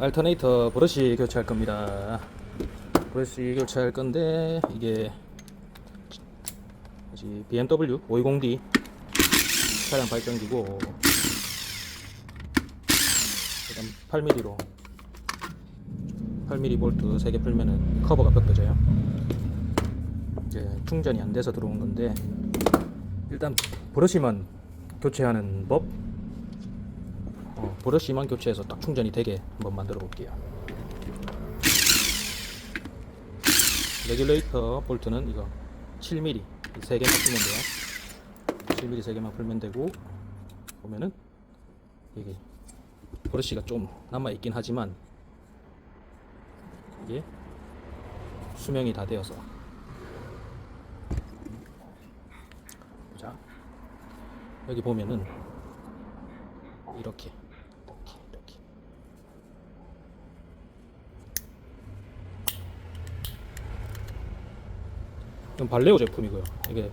알터네이터 브러쉬 교체할 겁니다. 브러쉬 교체할 건데 이게 BMW 520D 차량 발전기고 일단 8mm로 8mm 볼트 3개 풀면은 커버가 벗겨져요. 이제 충전이 안 돼서 들어온 건데 일단 브러쉬만 교체하는 법, 브러쉬만 교체해서 딱 충전이 되게 한번 만들어 볼게요. 레귤레이터 볼트는 이거 7mm 3개만 풀면 돼요. 7mm 3개만 풀면 되고, 보면은 이게 브러쉬가 좀 남아 있긴 하지만 이게 수명이 다 되어서, 자 여기 보면은 이렇게 이건 발레오 제품이고요. 이게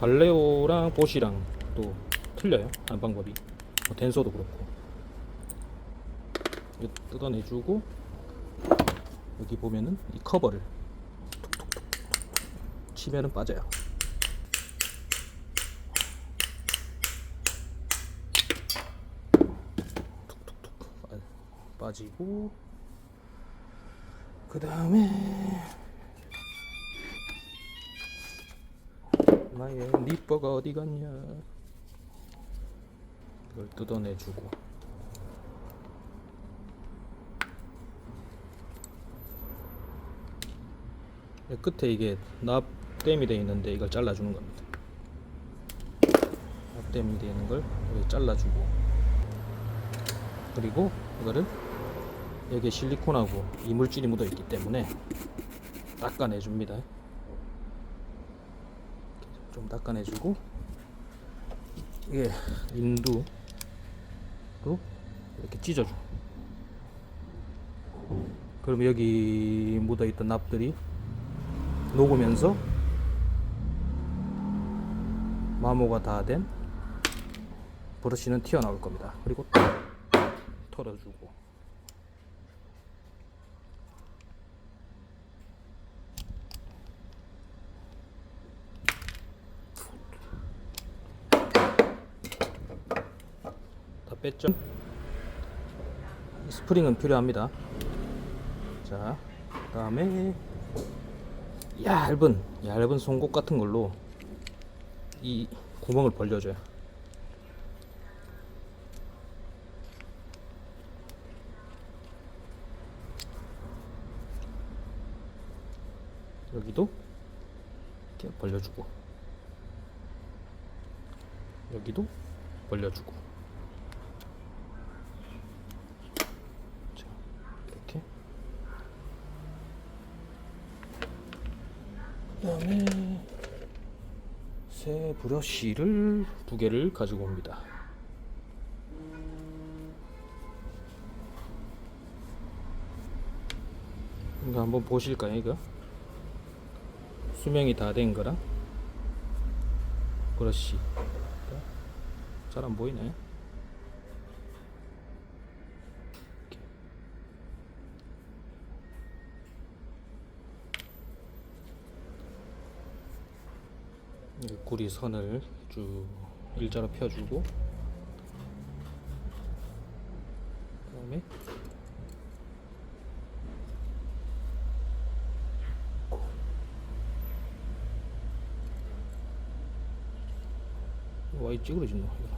발레오랑 보쉬랑 또 틀려요, 하는 방법이. 덴소도 그렇고. 이거 뜯어내주고, 여기 보면은 이 커버를 툭툭툭 치면은 빠져요. 툭툭툭 빠지고, 그 다음에 나의 니퍼가 어디 갔냐, 이걸 뜯어내주고, 끝에 이게 납땜이 되어 있는데 이걸 잘라주는 겁니다. 납땜이 되어 있는 걸 여기 잘라주고, 그리고 이거를 여기에 실리콘하고 이물질이 묻어 있기 때문에 닦아내줍니다. 좀 닦아내주고, 이게 인두로 이렇게 찢어줘. 그러면 여기 묻어있던 납들이 녹으면서 마모가 다 된 브러쉬는 튀어나올 겁니다. 그리고 털어주고, 다 뺐죠? 스프링은 필요합니다. 자, 그 다음에 얇은 송곳 같은 걸로 이 구멍을 벌려줘요. 여기도 이렇게 벌려주고, 여기도 벌려주고, 자, 이렇게. 그 다음에 새 브러쉬를 2개를 가지고 옵니다. 이거 한번 보실까요? 이거 수명이 다 된 거랑 브러쉬 잘 안 보이네. 구리 선을 쭉 일자로 펴주고, 그 다음에 와이 찌그러진 거 이거.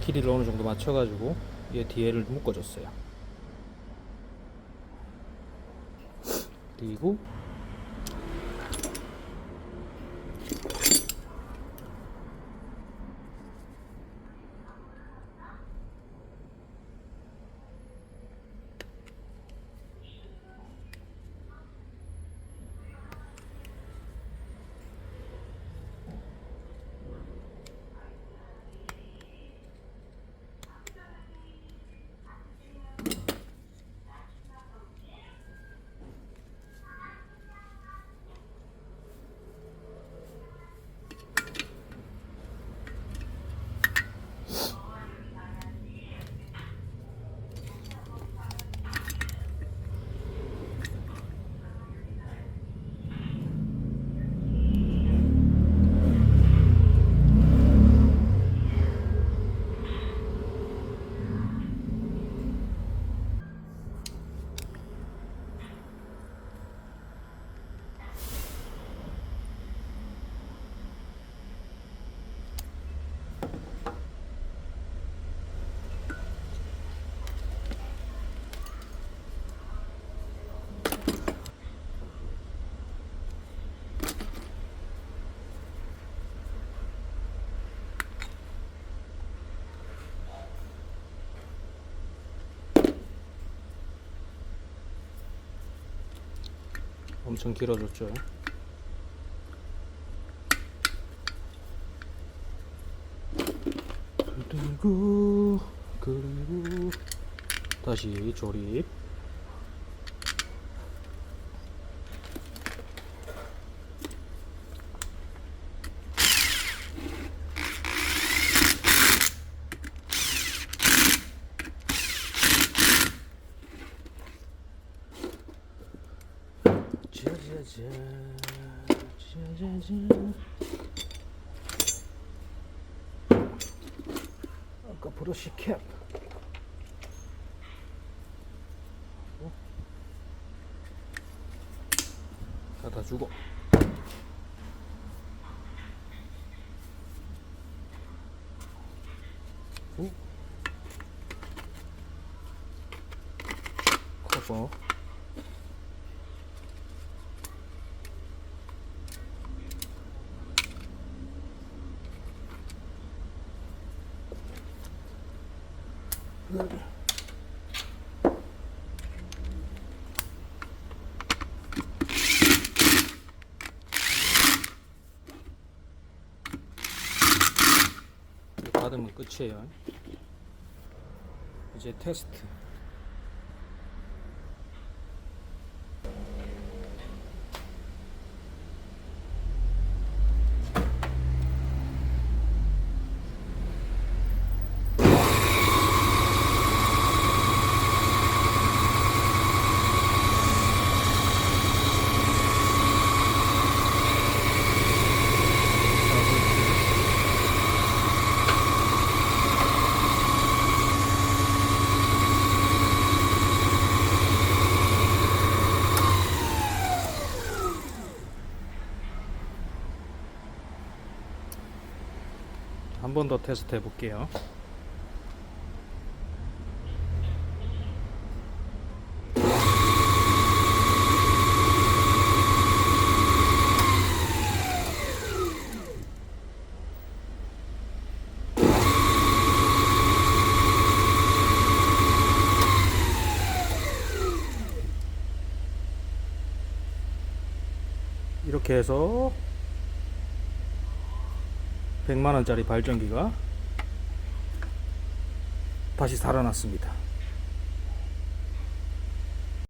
길이를 어느 정도 맞춰가지고 얘 뒤에를 묶어줬어요. 그리고 엄청 길어졌죠. 그리고 다시 조립. 짜자잔. 아까 브러쉬 캡 닫아주고, 커버. 닫으면 끝이에요. 이제 테스트. 한 번 더 테스트 해볼게요. 이렇게 해서 100만원짜리 발전기가 다시 살아났습니다.